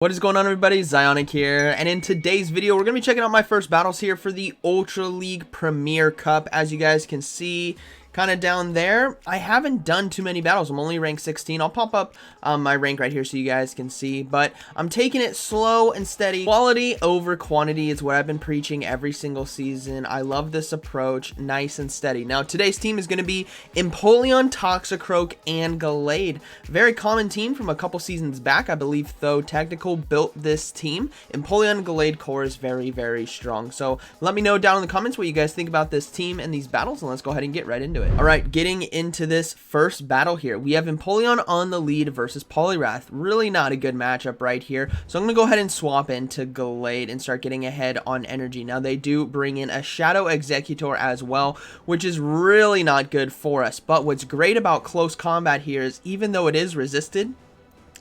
What is going on, everybody? ZyoniK here, and in today's video we're going to be checking out my first battles here for the Ultra League Premier Cup. As you guys can see kind of down there, I haven't done too many battles. I'm only ranked 16. I'll pop up my rank right here so you guys can see, but I'm taking it slow and steady. Quality over quantity is what I've been preaching every single season. I love this approach, nice and steady. Now today's team is going to be Empoleon, Toxicroak, and Gallade. Very common team from a couple seasons back. I believe though Technical built this team. Empoleon and Gallade core is very strong. So let me know down in the comments what you guys think about this team and these battles, and let's go ahead and get right into it. All right, getting into this first battle here, we have Empoleon on the lead versus Poliwrath. Really not a good matchup right here. So I'm going to go ahead and swap into Gallade and start getting ahead on energy. Now they do bring in a Shadow Executor as well, which is really not good for us. But what's great about close combat here is even though it is resisted,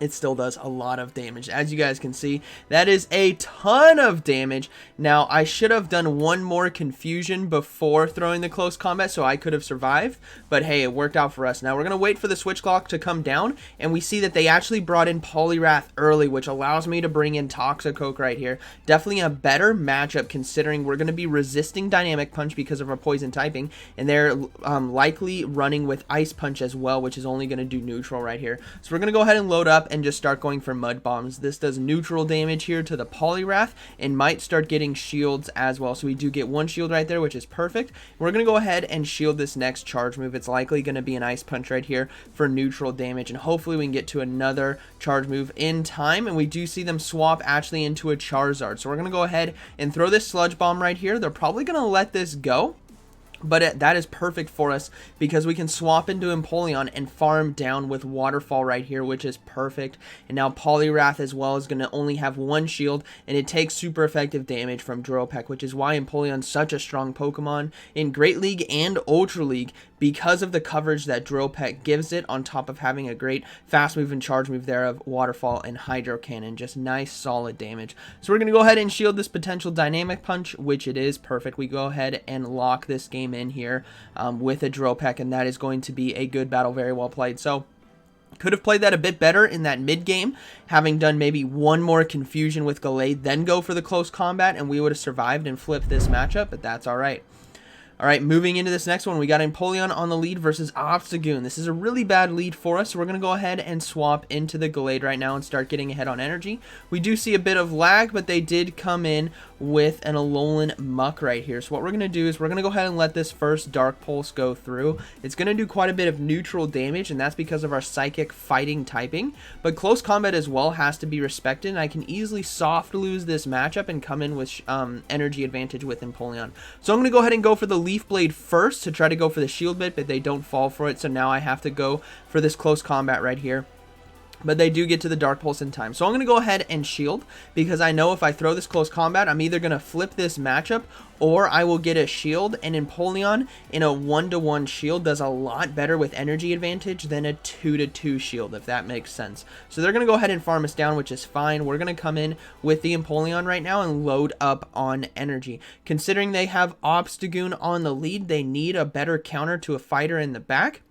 it still does a lot of damage. As you guys can see, that is a ton of damage. Now, I should have done one more confusion before throwing the close combat so I could have survived, but hey, it worked out for us. Now, we're going to wait for the switch clock to come down, and we see that they actually brought in Poliwrath early, which allows me to bring in Toxicroak right here. Definitely a better matchup considering we're going to be resisting Dynamic Punch because of our poison typing, and they're likely running with Ice Punch as well, which is only going to do neutral right here. So we're going to go ahead and load up and just start going for Mud Bombs. This does neutral damage here to the Poliwrath and might start getting shields as well. So we do get one shield right there, which is perfect. We're going to go ahead and shield this next charge move. It's likely going to be an Ice Punch right here for neutral damage, and hopefully we can get to another charge move in time. And we do see them swap actually into a Charizard. So we're going to go ahead and throw this Sludge Bomb right here. They're probably going to let this go, but that is perfect for us because we can swap into Empoleon and farm down with Waterfall right here, which is perfect. And now Poliwrath as well is going to only have one shield, and it takes super effective damage from Drill Peck, which is why Empoleon's such a strong Pokemon in Great League and Ultra League, because of the coverage that Drill Peck gives it, on top of having a great fast move and charge move there of Waterfall and Hydro Cannon. Just nice solid damage. So we're going to go ahead and shield this potential Dynamic Punch, which it is perfect. We go ahead and lock this game in here with a Drill Peck, and that is going to be a good battle. Very well played. So could have played that a bit better in that mid game, having done maybe one more confusion with Gallade, then go for the close combat, and we would have survived and flipped this matchup, but that's all right. All right, moving into this next one, we got Empoleon on the lead versus Obstagoon. This is a really bad lead for us, so we're going to go ahead and swap into the Gallade right now and start getting ahead on energy. We do see a bit of lag, but they did come in with an Alolan Muck right here. So what we're going to do is we're going to go ahead and let this first Dark Pulse go through. It's going to do quite a bit of neutral damage, and that's because of our Psychic Fighting typing. But close combat as well has to be respected, and I can easily soft lose this matchup and come in with energy advantage with Empoleon. So I'm going to go ahead and go for the Leaf Blade first to try to go for the shield bit, but they don't fall for it, so now I have to go for this close combat right here. But they do get to the Dark Pulse in time. So I'm going to go ahead and shield, because I know if I throw this close combat, I'm either going to flip this matchup or I will get a shield. And Empoleon in a 1-to-1 shield does a lot better with energy advantage than a 2-to-2 shield, if that makes sense. So they're going to go ahead and farm us down, which is fine. We're going to come in with the Empoleon right now and load up on energy. Considering they have Obstagoon on the lead, they need a better counter to a fighter in the back.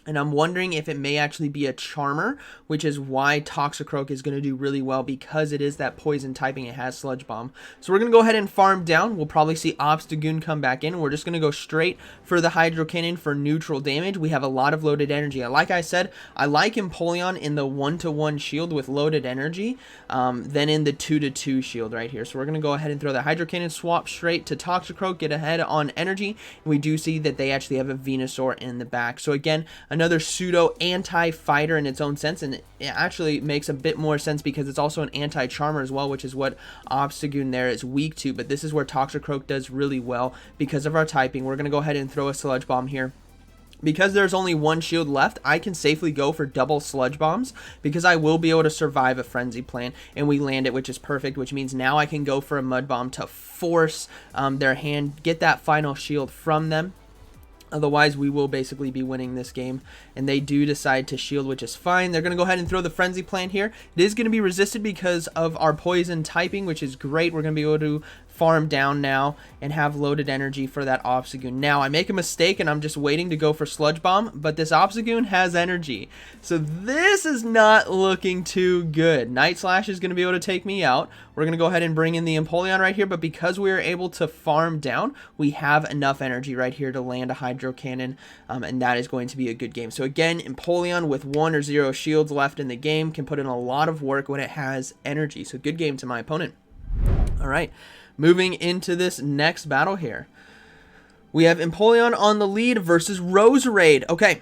And I'm wondering if it may actually be a Charmer, which is why Toxicroak is going to do really well, because it is that poison typing. It has Sludge Bomb. So we're going to go ahead and farm down. We'll probably see Obstagoon come back in. We're just going to go straight for the Hydro Cannon for neutral damage. We have a lot of loaded energy. Like I said, I like Empoleon in the 1-to-1 shield with loaded energy than in the 2-to-2 shield right here. So we're going to go ahead and throw the Hydro Cannon, swap straight to Toxicroak, get ahead on energy. And we do see that they actually have a Venusaur in the back. So again, another pseudo anti-fighter in its own sense, and it actually makes a bit more sense because it's also an anti-charmer as well, which is what Obstagoon there is weak to. But this is where Toxicroak does really well because of our typing. We're going to go ahead and throw a Sludge Bomb here. Because there's only one shield left, I can safely go for double Sludge Bombs because I will be able to survive a Frenzy Plant, and we land it, which is perfect, which means now I can go for a Mud Bomb to force their hand, get that final shield from them. Otherwise, we will basically be winning this game. And they do decide to shield, which is fine. They're going to go ahead and throw the Frenzy Plant here. It is going to be resisted because of our poison typing, which is great. We're going to be able to farm down now and have loaded energy for that Obstagoon. Now I make a mistake and I'm just waiting to go for Sludge Bomb, but this Obstagoon has energy, so this is not looking too good. Night Slash is going to be able to take me out. We're going to go ahead and bring in the Empoleon right here, but because we are able to farm down, we have enough energy right here to land a Hydro Cannon, and that is going to be a good game. So again, Empoleon with 1 or 0 shields left in the game can put in a lot of work when it has energy, so good game to my opponent. Alright, moving into this next battle here. We have Empoleon on the lead versus Roserade. Okay,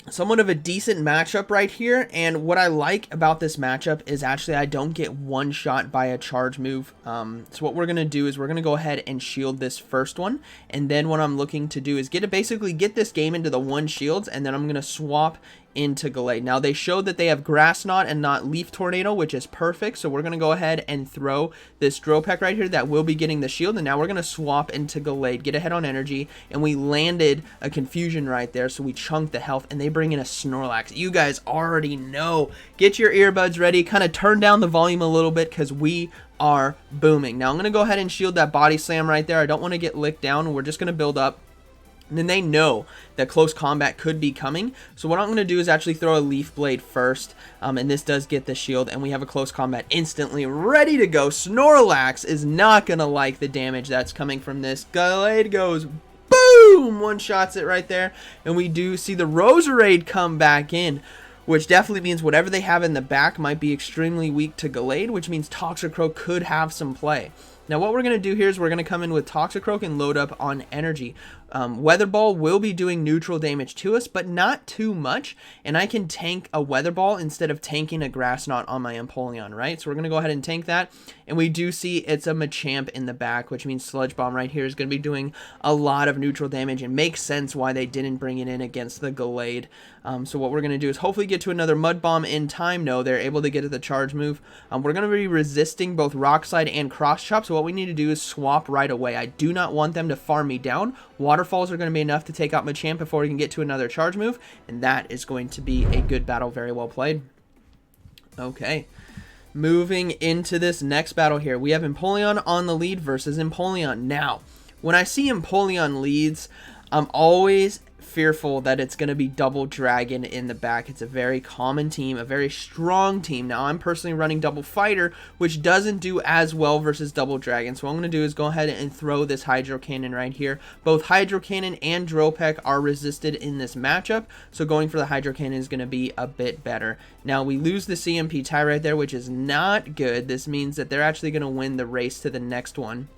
somewhat of a decent matchup right here, and what I like about this matchup is actually I don't get one shot by a charge move. So what we're going to do is we're going to go ahead and shield this first one, and then what I'm looking to do is basically get this game into the 1 shields, and then I'm going to swap into Gallade. Now they showed that they have Grass Knot and not Leaf Tornado, which is perfect, so we're going to go ahead and throw this Drill Peck right here that will be getting the shield, and now we're going to swap into Gallade, get ahead on energy, and we landed a Confusion right there, so we chunked the health, and they bring in a Snorlax. You guys already know. Get your earbuds ready, kind of turn down the volume a little bit because we are booming. Now I'm going to go ahead and shield that Body Slam right there. I don't want to get licked down. We're just going to build up. And then they know that close combat could be coming. So what I'm going to do is actually throw a Leaf Blade first. And this does get the shield. And we have a close combat instantly ready to go. Snorlax is not going to like the damage that's coming from this. Gallade goes boom! One-shots it right there. And we do see the Roserade come back in, which definitely means whatever they have in the back might be extremely weak to Gallade, which means Toxicroak could have some play. Now what we're going to do here is we're going to come in with Toxicroak and load up on energy. Weather Ball will be doing neutral damage to us, but not too much, and I can tank a Weather Ball instead of tanking a Grass Knot on my Empoleon, right? So we're going to go ahead and tank that, and we do see it's a Machamp in the back, which means Sludge Bomb right here is going to be doing a lot of neutral damage, and makes sense why they didn't bring it in against the Gallade. So what we're going to do is hopefully get to another Mud Bomb in time. No, they're able to get to the charge move. We're going to be resisting both Rock Slide and Cross Chop, so what we need to do is swap right away. I do not want them to farm me down. Waterfalls are going to be enough to take out Machamp before we can get to another charge move, and that is going to be a good battle. Very well played. Okay, moving into this next battle here, we have Empoleon on the lead versus Empoleon. Now, when I see Empoleon leads, I'm always fearful that it's going to be Double Dragon in the back. It's a very common team, a very strong team. Now I'm personally running Double Fighter, which doesn't do as well versus Double Dragon. So what I'm going to do is go ahead and throw this Hydro Cannon right here. Both Hydro Cannon and Drill Peck are resisted in this matchup, so going for the Hydro Cannon is going to be a bit better. Now we lose the CMP tie right there, which is not good. This means that they're actually going to win the race to the next one.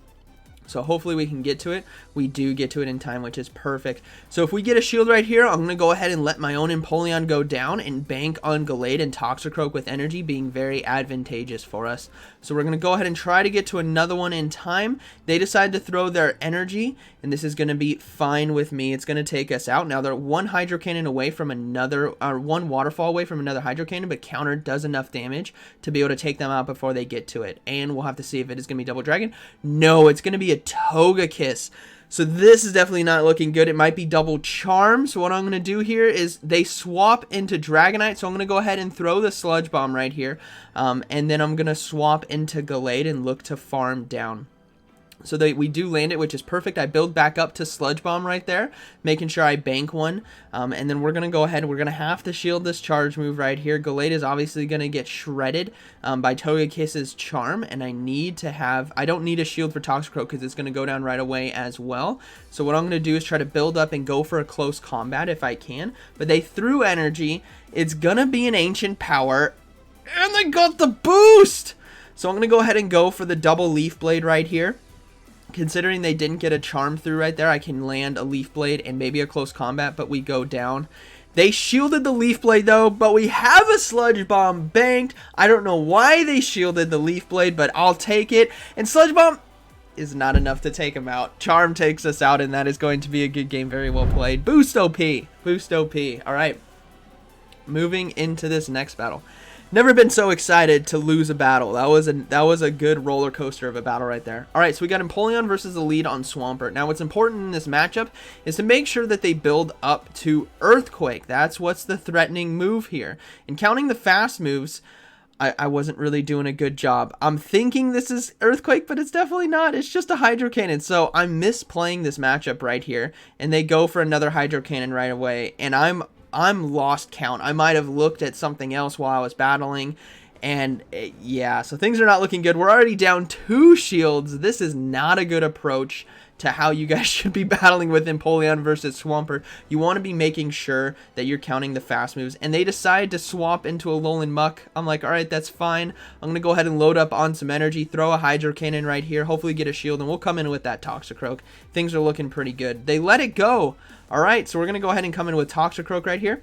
So hopefully we can get to it. We do get to it in time, which is perfect. So if we get a shield right here, I'm going to go ahead and let my own Empoleon go down and bank on Gallade and Toxicroak with energy being very advantageous for us. So we're going to go ahead and try to get to another one in time. They decide to throw their energy, and this is going to be fine with me. It's going to take us out. Now they're one Hydro Cannon away from another, or one Waterfall away from another Hydro Cannon, but Counter does enough damage to be able to take them out before they get to it. And we'll have to see if it is going to be Double Dragon. No, it's going to be a Togekiss. So this is definitely not looking good. It might be Double Charm. So what I'm going to do here is they swap into Dragonite. So I'm going to go ahead and throw the Sludge Bomb right here. And then I'm going to swap into Gallade and look to farm down. So we do land it, which is perfect. I build back up to Sludge Bomb right there, making sure I bank one. And then we're going to go ahead. We're going to have to shield this charge move right here. Gallade is obviously going to get shredded by Togekiss's Charm. And I don't need a shield for Toxicroak because it's going to go down right away as well. So what I'm going to do is try to build up and go for a close combat if I can. But they threw energy. It's going to be an Ancient Power. And they got the boost! So I'm going to go ahead and go for the double Leaf Blade right here. Considering they didn't get a charm through right there, I can land a Leaf Blade and maybe a close combat, but we go down. They shielded the Leaf Blade though, but we have a Sludge Bomb banked. I don't know why they shielded the Leaf Blade, but I'll take it. And Sludge Bomb is not enough to take him out. Charm takes us out, and that is going to be a good game. Very well played. Boost OP. Boost OP. Alright. Moving into this next battle. Never been so excited to lose a battle. That was a good roller coaster of a battle right there. All right, so we got Empoleon versus the lead on Swampert. Now, what's important in this matchup is to make sure that they build up to Earthquake. That's what's the threatening move here. And counting the fast moves, I wasn't really doing a good job. I'm thinking this is Earthquake, but it's definitely not. It's just a Hydro Cannon. So I'm misplaying this matchup right here, and they go for another Hydro Cannon right away, and I'm lost count. I might have looked at something else while I was battling, and yeah, so things are not looking good. We're already down 2 shields. This is not a good approach to how you guys should be battling with Empoleon versus Swampert. You want to be making sure that you're counting the fast moves, and they decide to swap into Alolan Muck. I'm like, alright, that's fine. I'm going to go ahead and load up on some energy, throw a Hydro Cannon right here, hopefully get a shield, and we'll come in with that Toxicroak. Things are looking pretty good. They let it go. Alright, so we're going to go ahead and come in with Toxicroak right here.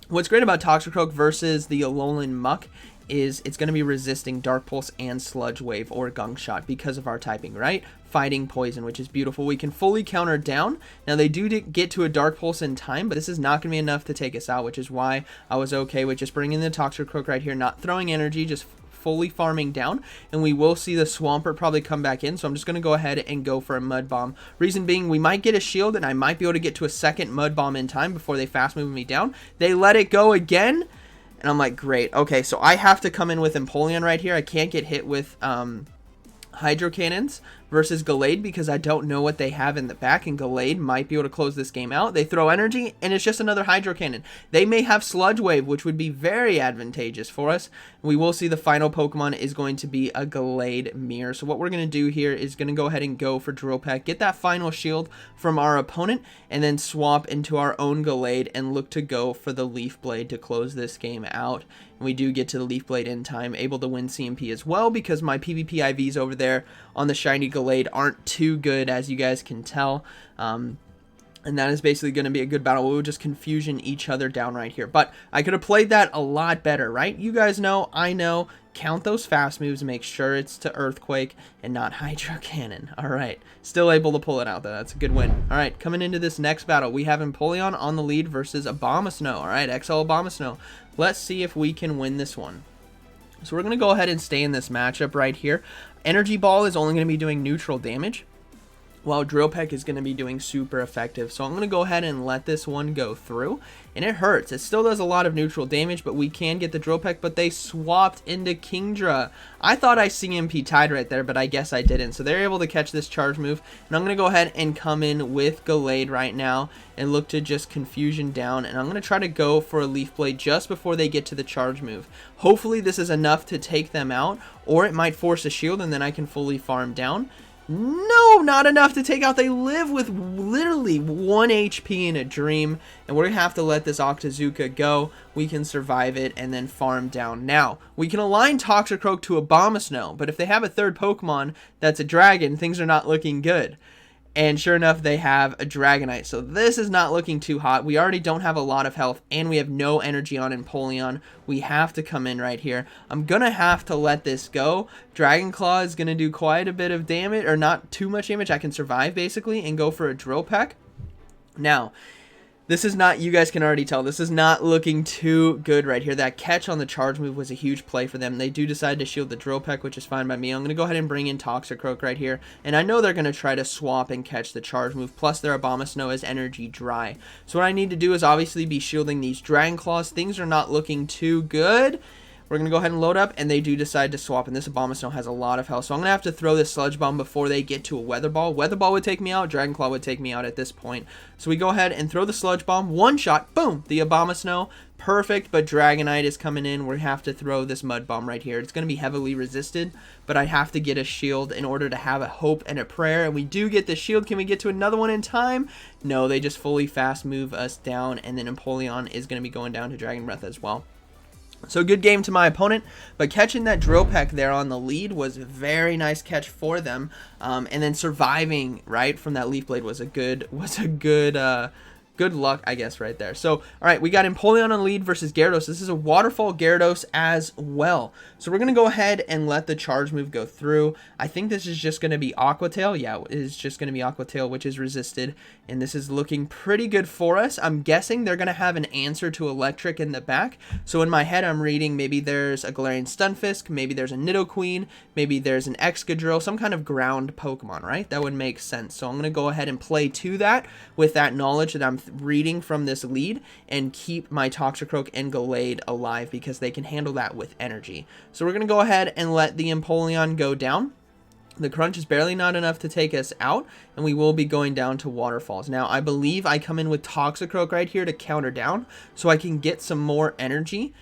What's great about Toxicroak versus the Alolan Muck is it's going to be resisting Dark Pulse and Sludge Wave or Gunk Shot because of our typing, right? Fighting Poison, which is beautiful. We can fully counter down. Now, they do get to a Dark Pulse in time, but this is not going to be enough to take us out, which is why I was okay with just bringing the Toxicroak right here, not throwing energy, just fully farming down, and we will see the Swampert probably come back in, so I'm just going to go ahead and go for a Mud Bomb. Reason being, we might get a shield, and I might be able to get to a second Mud Bomb in time before they fast move me down. They let it go again, and I'm like, great. Okay, so I have to come in with Empoleon right here. I can't get hit with Hydro Cannons versus Gallade because I don't know what they have in the back, and Gallade might be able to close this game out. They throw energy, and it's just another Hydro Cannon. They may have Sludge Wave, which would be very advantageous for us. We will see the final Pokemon is going to be a Gallade Mirror. So what we're going to do here is going to go ahead and go for Drill Peck, get that final shield from our opponent, and then swap into our own Gallade and look to go for the Leaf Blade to close this game out. And we do get to the Leaf Blade in time, able to win CMP as well because my PvP IVs over there on the shiny Gallade aren't too good, as you guys can tell. And that is basically going to be a good battle. We'll just confusion each other down right here. But I could have played that a lot better, right? You guys know, I know. Count those fast moves, make sure it's to Earthquake and not Hydro Cannon. Alright, still able to pull it out though. That's a good win. Alright, coming into this next battle, we have Empoleon on the lead versus Abomasnow. Alright, XL Abomasnow. Let's see if we can win this one. So we're going to go ahead and stay in this matchup right here. Energy Ball is only going to be doing neutral damage, while Drill Peck is going to be doing super effective. So I'm going to go ahead and let this one go through. And it hurts. It still does a lot of neutral damage, but we can get the Drill Peck. But they swapped into Kingdra. I thought I CMP tied right there, but I guess I didn't. So they're able to catch this charge move. And I'm going to go ahead and come in with Gallade right now and look to just confusion down. And I'm going to try to go for a Leaf Blade just before they get to the charge move. Hopefully this is enough to take them out, or it might force a shield and then I can fully farm down. No, not enough to take out. They live with literally 1 HP in a dream, and we're going to have to let this Octazooka go. We can survive it and then farm down. Now, we can align Toxicroak to Abomasnow, but if they have a third Pokemon that's a dragon, things are not looking good. And sure enough, they have a Dragonite. So this is not looking too hot. We already don't have a lot of health, and we have no energy on Empoleon. We have to come in right here. I'm going to have to let this go. Dragon Claw is going to do quite a bit of damage, or not too much damage. I can survive, basically, and go for a Drill Peck. Now, this is not, you guys can already tell, this is not looking too good right here. That catch on the charge move was a huge play for them. They do decide to shield the Drill Peck, which is fine by me. I'm going to go ahead and bring in Toxicroak right here. And I know they're going to try to swap and catch the charge move. Plus, their Abomasnow is energy dry. So what I need to do is obviously be shielding these Dragon Claws. Things are not looking too good. We're going to go ahead and load up, and they do decide to swap, and this Abomasnow has a lot of health. So I'm going to have to throw this Sludge Bomb before they get to a Weather Ball. Weather Ball would take me out. Dragon Claw would take me out at this point. So we go ahead and throw the Sludge Bomb. One shot. Boom. The Abomasnow. Perfect, but Dragonite is coming in. We have to throw this Mud Bomb right here. It's going to be heavily resisted, but I have to get a shield in order to have a hope and a prayer, and we do get the shield. Can we get to another one in time? No, they just fully fast move us down, and then Empoleon is going to be going down to Dragon Breath as well. So good game to my opponent, but catching that Drill Peck there on the lead was a very nice catch for them, and then surviving right from that Leaf Blade was a good good luck, I guess, right there. So, all right, we got Empoleon on the lead versus Gyarados. This is a Waterfall Gyarados as well. So we're going to go ahead and let the charge move go through. I think this is just going to be Aqua Tail. Yeah, it is just going to be Aqua Tail, which is resisted. And this is looking pretty good for us. I'm guessing they're going to have an answer to Electric in the back. So in my head, I'm reading maybe there's a Galarian Stunfisk, maybe there's a Nidoqueen, maybe there's an Excadrill, some kind of ground Pokemon, right? That would make sense. So I'm going to go ahead and play to that with that knowledge that I'm reading from this lead and keep my Toxicroak and Gallade alive because they can handle that with energy. So we're going to go ahead and let the Empoleon go down. The crunch is barely not enough to take us out, and we will be going down to waterfalls. Now, I believe I come in with Toxicroak right here to counter down so I can get some more energy.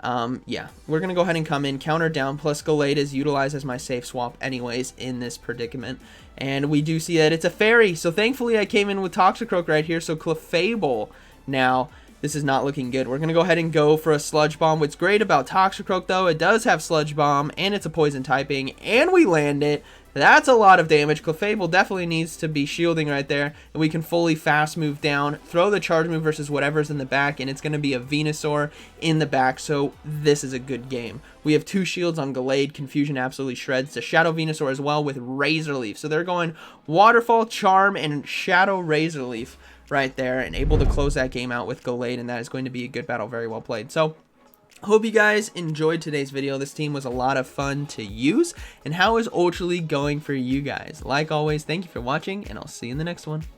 Yeah, we're going to go ahead and come in, counter down, plus Gallade is utilized as my safe swap anyways in this predicament. And we do see that it's a fairy, so thankfully I came in with Toxicroak right here, so Clefable now. This is not looking good. We're going to go ahead and go for a Sludge Bomb. What's great about Toxicroak, though, it does have Sludge Bomb, and it's a poison typing, and we land it. That's a lot of damage. Clefable definitely needs to be shielding right there, and we can fully fast move down, throw the charge move versus whatever's in the back, and it's going to be a Venusaur in the back, so this is a good game. We have 2 shields on Gallade. Confusion absolutely shreds the Shadow Venusaur as well with Razor Leaf. So they're going Waterfall, Charm, and Shadow Razor Leaf right there, and able to close that game out with Gallade, and that is going to be a good battle. Very well played. So hope you guys enjoyed today's video. This team was a lot of fun to use. And how is Ultra League going for you guys? Like always, thank you for watching, and I'll see you in the next one.